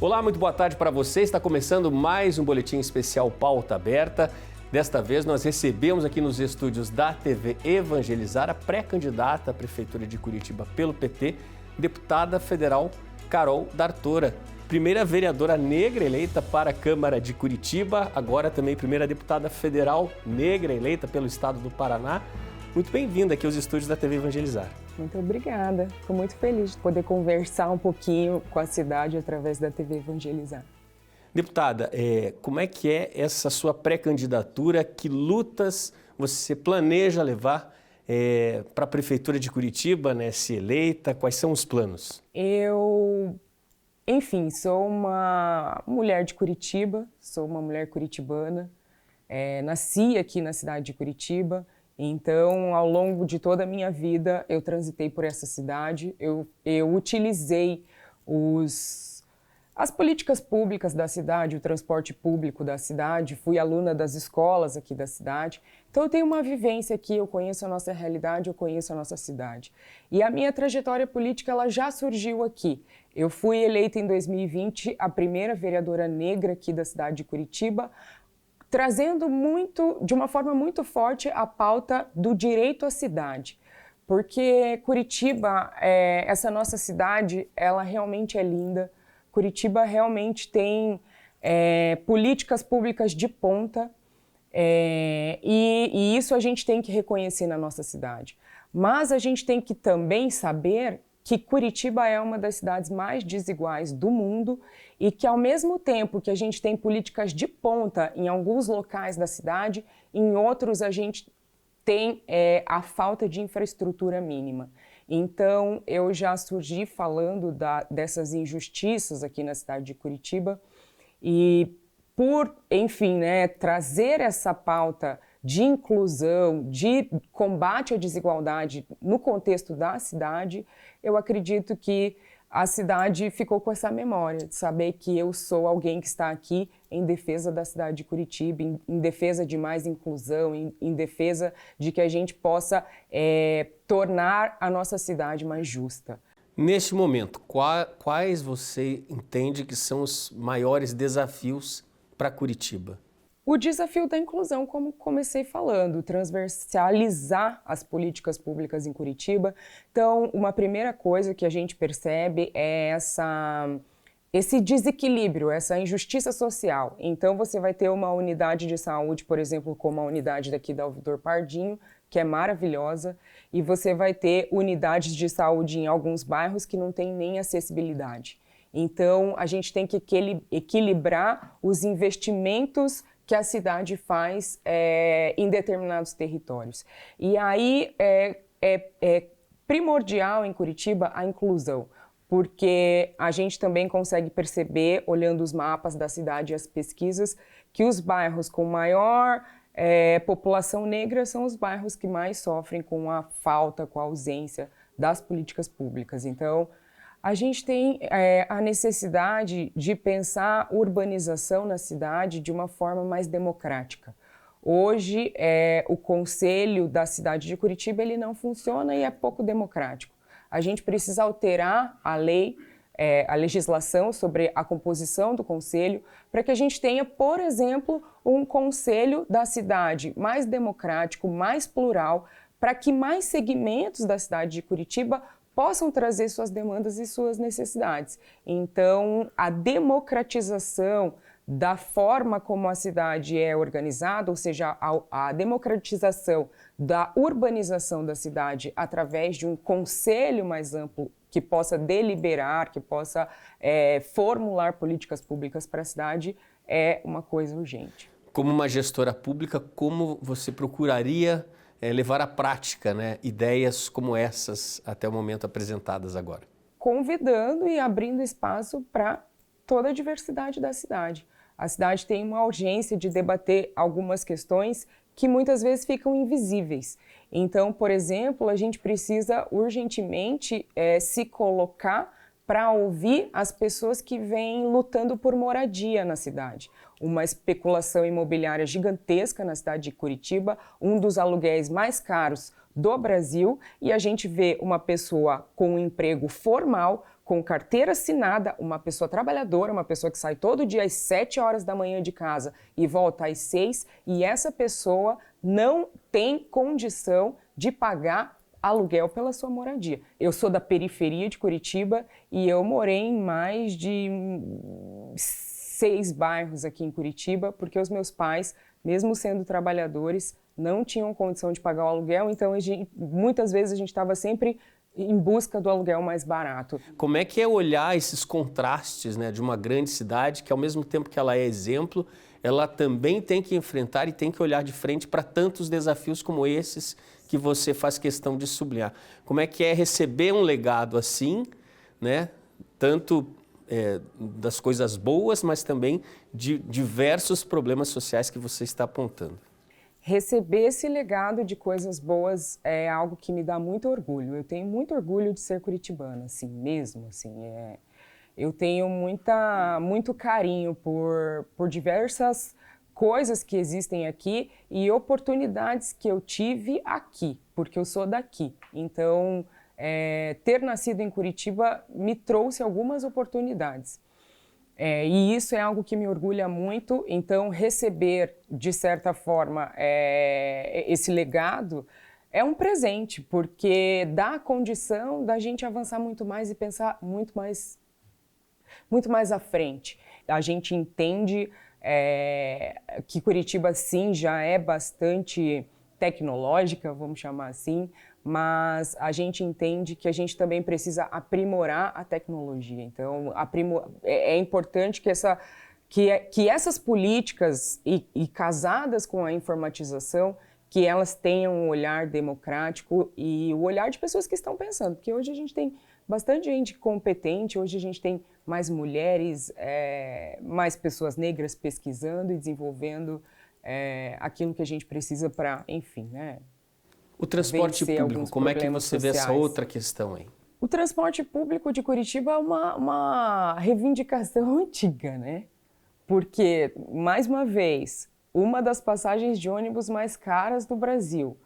Olá, muito boa tarde para você. Está começando mais um boletim especial Pauta Aberta. Desta vez nós recebemos aqui nos estúdios da TV Evangelizar a pré-candidata à Prefeitura de Curitiba pelo PT, deputada federal Carol D'Artora. Primeira vereadora negra eleita para a Câmara de Curitiba, agora também primeira deputada federal negra eleita pelo estado do Paraná. Muito bem-vinda aqui aos estúdios da TV Evangelizar. Muito obrigada. Fico muito feliz de poder conversar um pouquinho com a cidade através da TV Evangelizar. Deputada, como é que é essa sua pré-candidatura? Que lutas você planeja levar para a Prefeitura de Curitiba, né, se eleita? Quais são os planos? Enfim, sou uma mulher de Curitiba, sou uma mulher curitibana, nasci aqui na cidade de Curitiba. Então, ao longo de toda a minha vida, eu transitei por essa cidade, eu utilizei as políticas públicas da cidade, o transporte público da cidade, fui aluna das escolas aqui da cidade. Então, eu tenho uma vivência aqui, eu conheço a nossa realidade, eu conheço a nossa cidade. E a minha trajetória política, ela já surgiu aqui. Eu fui eleita em 2020 a primeira vereadora negra aqui da cidade de Curitiba, trazendo de uma forma muito forte a pauta do direito à cidade. Porque Curitiba, essa nossa cidade, ela realmente é linda. Curitiba realmente tem políticas públicas de ponta e isso a gente tem que reconhecer na nossa cidade. Mas a gente tem que também saber que Curitiba é uma das cidades mais desiguais do mundo e que, ao mesmo tempo que a gente tem políticas de ponta em alguns locais da cidade, em outros a gente tem a falta de infraestrutura mínima. Então, eu já surgi falando dessas injustiças aqui na cidade de Curitiba e por, enfim, trazer essa pauta de inclusão, de combate à desigualdade no contexto da cidade, eu acredito que a cidade ficou com essa memória de saber que eu sou alguém que está aqui em defesa da cidade de Curitiba, em defesa de mais inclusão, em defesa de que a gente possa tornar a nossa cidade mais justa. Neste momento, quais você entende que são os maiores desafios para Curitiba? O desafio da inclusão, como comecei falando, transversalizar as políticas públicas em Curitiba. Então, uma primeira coisa que a gente percebe é esse desequilíbrio, essa injustiça social. Então, você vai ter uma unidade de saúde, por exemplo, como a unidade daqui da Ouvidor Pardinho, que é maravilhosa, e você vai ter unidades de saúde em alguns bairros que não têm nem acessibilidade. Então, a gente tem que equilibrar os investimentos que a cidade faz em determinados territórios. E aí é primordial em Curitiba a inclusão, porque a gente também consegue perceber, olhando os mapas da cidade e as pesquisas, que os bairros com maior população negra são os bairros que mais sofrem com a falta, com a ausência das políticas públicas. Então, a gente tem a necessidade de pensar urbanização na cidade de uma forma mais democrática. Hoje, o conselho da cidade de Curitiba ele não funciona e é pouco democrático. A gente precisa alterar a lei, a legislação sobre a composição do conselho, para que a gente tenha, por exemplo, um conselho da cidade mais democrático, mais plural, para que mais segmentos da cidade de Curitiba possam trazer suas demandas e suas necessidades. Então, a democratização da forma como a cidade é organizada, ou seja, a democratização da urbanização da cidade através de um conselho mais amplo que possa deliberar, que possa formular políticas públicas para a cidade, é uma coisa urgente. Como uma gestora pública, como você procuraria levar à prática, ideias como essas até o momento apresentadas agora? Convidando e abrindo espaço para toda a diversidade da cidade. A cidade tem uma urgência de debater algumas questões que muitas vezes ficam invisíveis. Então, por exemplo, a gente precisa urgentemente se colocar para ouvir as pessoas que vêm lutando por moradia na cidade. Uma especulação imobiliária gigantesca na cidade de Curitiba, um dos aluguéis mais caros do Brasil, e a gente vê uma pessoa com um emprego formal, com carteira assinada, uma pessoa trabalhadora, uma pessoa que sai todo dia às 7 horas da manhã de casa e volta às 6, e essa pessoa não tem condição de pagar aluguel pela sua moradia. Eu sou da periferia de Curitiba e eu morei em mais de 6 bairros aqui em Curitiba, porque os meus pais, mesmo sendo trabalhadores, não tinham condição de pagar o aluguel, então muitas vezes a gente estava sempre em busca do aluguel mais barato. Como é que é olhar esses contrastes, né, de uma grande cidade que, ao mesmo tempo que ela é exemplo, ela também tem que enfrentar e tem que olhar de frente para tantos desafios como esses que você faz questão de sublinhar? Como é que é receber um legado assim, né, tanto das coisas boas, mas também de diversos problemas sociais que você está apontando? Receber esse legado de coisas boas é algo que me dá muito orgulho. Eu tenho muito orgulho de ser curitibana, assim, mesmo, assim. Eu tenho muito carinho por diversas coisas que existem aqui e oportunidades que eu tive aqui, porque eu sou daqui. Então, ter nascido em Curitiba me trouxe algumas oportunidades. E isso é algo que me orgulha muito, então receber, de certa forma, esse legado é um presente, porque dá a condição da gente avançar muito mais e pensar muito mais à frente. A gente entende que Curitiba, sim, já é bastante tecnológica, vamos chamar assim, mas a gente entende que a gente também precisa aprimorar a tecnologia. Então, é importante que essas políticas, e casadas com a informatização, que elas tenham um olhar democrático e o olhar de pessoas que estão pensando, porque hoje a gente tem bastante gente competente, hoje a gente tem mais mulheres, mais pessoas negras pesquisando e desenvolvendo aquilo que a gente precisa para, enfim, né? O transporte público, como é que você vê essa outra questão aí? O transporte público de Curitiba é uma reivindicação antiga, né? Porque, mais uma vez, uma das passagens de ônibus mais caras do Brasil,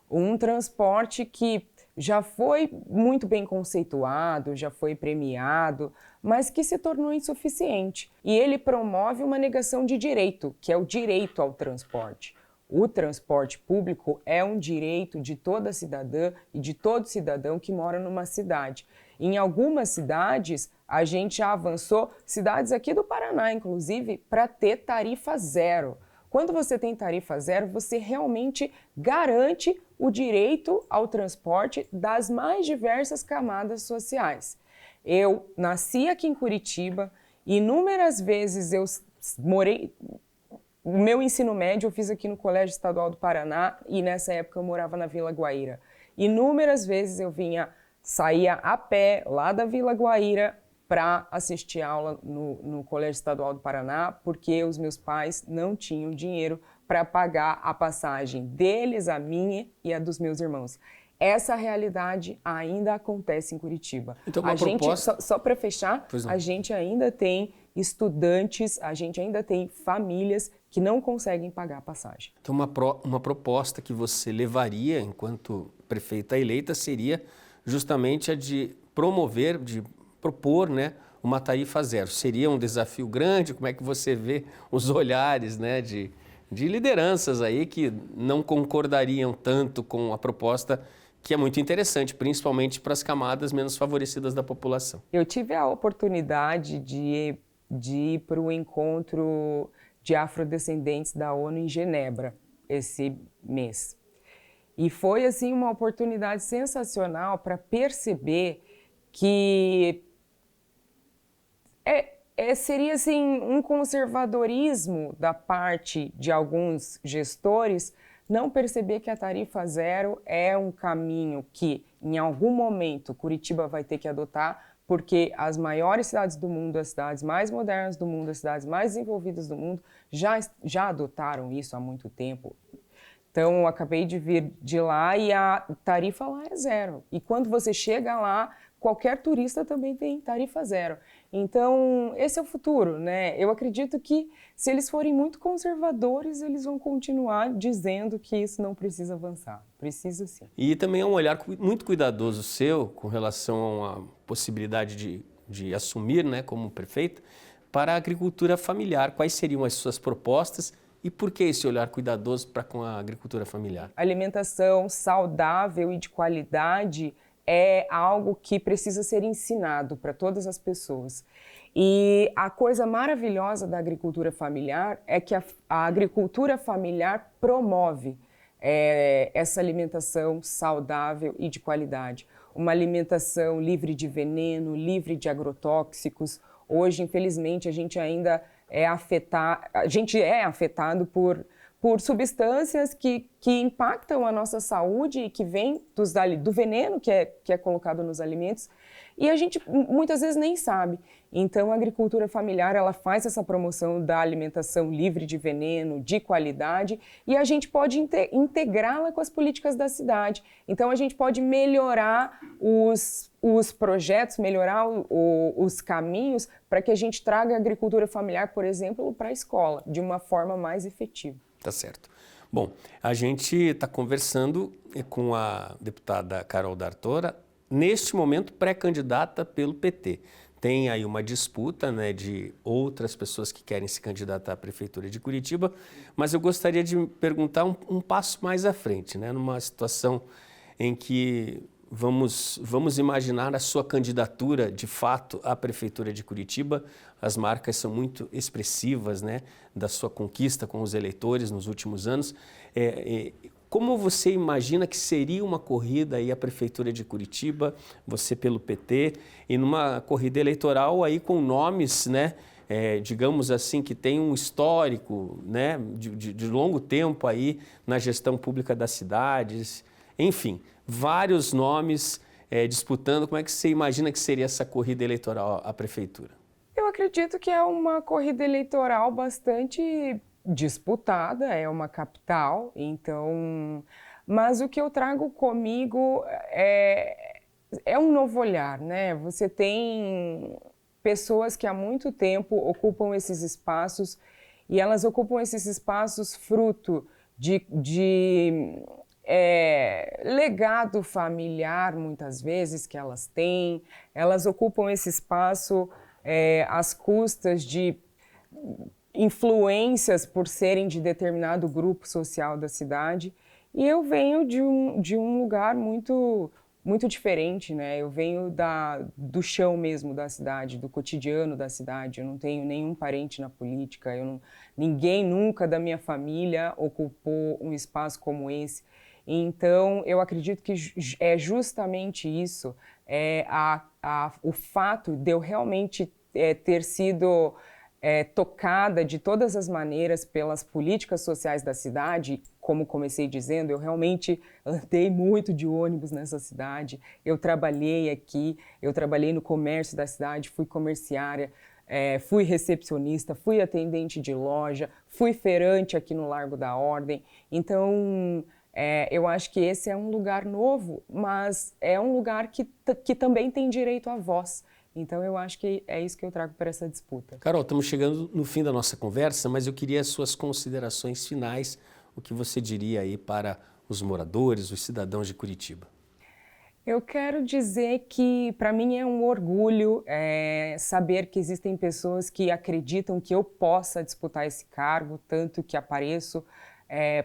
um transporte que já foi muito bem conceituado, já foi premiado, mas que se tornou insuficiente. E ele promove uma negação de direito, que é o direito ao transporte. O transporte público é um direito de toda cidadã e de todo cidadão que mora numa cidade. Em algumas cidades, a gente já avançou, cidades aqui do Paraná, inclusive, para ter tarifa zero. Quando você tem tarifa zero, você realmente garante o direito ao transporte das mais diversas camadas sociais. Eu nasci aqui em Curitiba, inúmeras vezes eu morei. O meu ensino médio eu fiz aqui no Colégio Estadual do Paraná e nessa época eu morava na Vila Guaíra. Inúmeras vezes eu saía a pé lá da Vila Guaíra para assistir aula no Colégio Estadual do Paraná, porque os meus pais não tinham dinheiro para pagar a passagem deles, a minha e a dos meus irmãos. Essa realidade ainda acontece em Curitiba. Então, Só para fechar, a gente ainda tem estudantes, a gente ainda tem famílias que não conseguem pagar a passagem. Então, uma proposta que você levaria enquanto prefeita eleita seria justamente a de promover, de propor, né, uma tarifa zero. Seria um desafio grande? Como é que você vê os olhares, né, de lideranças aí que não concordariam tanto com a proposta, que é muito interessante, principalmente para as camadas menos favorecidas da população? Eu tive a oportunidade de ir para o encontro de afrodescendentes da ONU em Genebra esse mês. E foi assim uma oportunidade sensacional para perceber que seria assim um conservadorismo da parte de alguns gestores não perceber que a tarifa zero é um caminho que em algum momento Curitiba vai ter que adotar, porque as maiores cidades do mundo, as cidades mais modernas do mundo, as cidades mais desenvolvidas do mundo já adotaram isso há muito tempo. Então, eu acabei de vir de lá e a tarifa lá é zero. E quando você chega lá, qualquer turista também tem tarifa zero. Então, esse é o futuro, né? Eu acredito que se eles forem muito conservadores, eles vão continuar dizendo que isso não precisa avançar. Precisa sim. E também é um olhar muito cuidadoso seu com relação à possibilidade de assumir, né, como prefeito, para a agricultura familiar. Quais seriam as suas propostas e por que esse olhar cuidadoso para com a agricultura familiar? Alimentação saudável e de qualidade é algo que precisa ser ensinado para todas as pessoas. E a coisa maravilhosa da agricultura familiar é que a agricultura familiar promove essa alimentação saudável e de qualidade. Uma alimentação livre de veneno, livre de agrotóxicos. Hoje, infelizmente, a gente ainda é afetado por substâncias que impactam a nossa saúde e que vêm do veneno que é colocado nos alimentos e a gente muitas vezes nem sabe. Então a agricultura familiar ela faz essa promoção da alimentação livre de veneno, de qualidade e a gente pode integrá-la com as políticas da cidade. Então a gente pode melhorar os projetos, melhorar os caminhos para que a gente traga a agricultura familiar, por exemplo, para a escola de uma forma mais efetiva. Tá certo. Bom, a gente está conversando com a deputada Carol D'Artora, neste momento pré-candidata pelo PT. Tem aí uma disputa, né, de outras pessoas que querem se candidatar à Prefeitura de Curitiba, mas eu gostaria de perguntar um passo mais à frente, né, numa situação em que vamos imaginar a sua candidatura, de fato, à Prefeitura de Curitiba. As marcas são muito expressivas, né, da sua conquista com os eleitores nos últimos anos. Como você imagina que seria uma corrida aí à Prefeitura de Curitiba, você pelo PT, e numa corrida eleitoral aí com nomes, né, digamos assim, que tem um histórico, né, de longo tempo aí na gestão pública das cidades, enfim, vários nomes disputando. Como é que você imagina que seria essa corrida eleitoral à Prefeitura? Eu acredito que é uma corrida eleitoral bastante disputada, é uma capital, então... Mas o que eu trago comigo é um novo olhar, né? Você tem pessoas que há muito tempo ocupam esses espaços e elas ocupam esses espaços fruto de legado familiar, muitas vezes, que elas têm. Elas ocupam esse espaço às custas de influências por serem de determinado grupo social da cidade. E eu venho de um lugar muito diferente, né? Eu venho do chão mesmo da cidade, do cotidiano da cidade. Eu não tenho nenhum parente na política, ninguém nunca da minha família ocupou um espaço como esse. Então, eu acredito que é justamente isso, o fato de eu realmente ter sido tocada de todas as maneiras pelas políticas sociais da cidade. Como comecei dizendo, eu realmente andei muito de ônibus nessa cidade, eu trabalhei aqui, eu trabalhei no comércio da cidade, fui comerciária, fui recepcionista, fui atendente de loja, fui feirante aqui no Largo da Ordem. Então, eu acho que esse é um lugar novo, mas é um lugar que também tem direito à voz. Então, eu acho que é isso que eu trago para essa disputa. Carol, estamos chegando no fim da nossa conversa, mas eu queria as suas considerações finais, o que você diria aí para os moradores, os cidadãos de Curitiba. Eu quero dizer que, para mim, é um orgulho saber que existem pessoas que acreditam que eu possa disputar esse cargo, tanto que apareço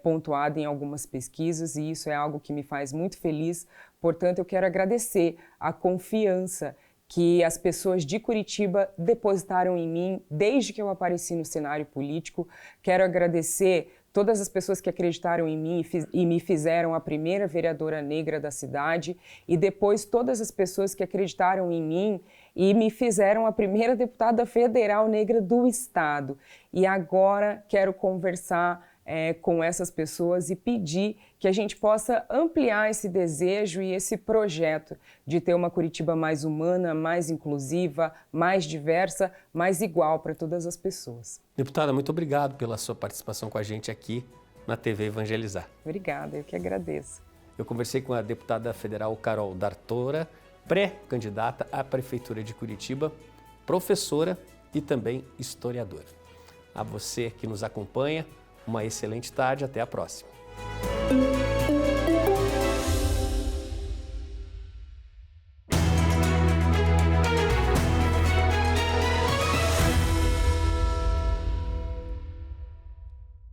pontuado em algumas pesquisas, e isso é algo que me faz muito feliz. Portanto, eu quero agradecer a confiança que as pessoas de Curitiba depositaram em mim desde que eu apareci no cenário político. Quero agradecer todas as pessoas que acreditaram em mim e me fizeram a primeira vereadora negra da cidade, e depois todas as pessoas que acreditaram em mim e me fizeram a primeira deputada federal negra do estado. E agora quero conversar com essas pessoas e pedir que a gente possa ampliar esse desejo e esse projeto de ter uma Curitiba mais humana, mais inclusiva, mais diversa, mais igual para todas as pessoas. Deputada, muito obrigado pela sua participação com a gente aqui na TV Evangelizar. Obrigada, eu que agradeço. Eu conversei com a deputada federal Carol D'Artora, pré-candidata à Prefeitura de Curitiba, professora e também historiadora. A você que nos acompanha, uma excelente tarde, até a próxima.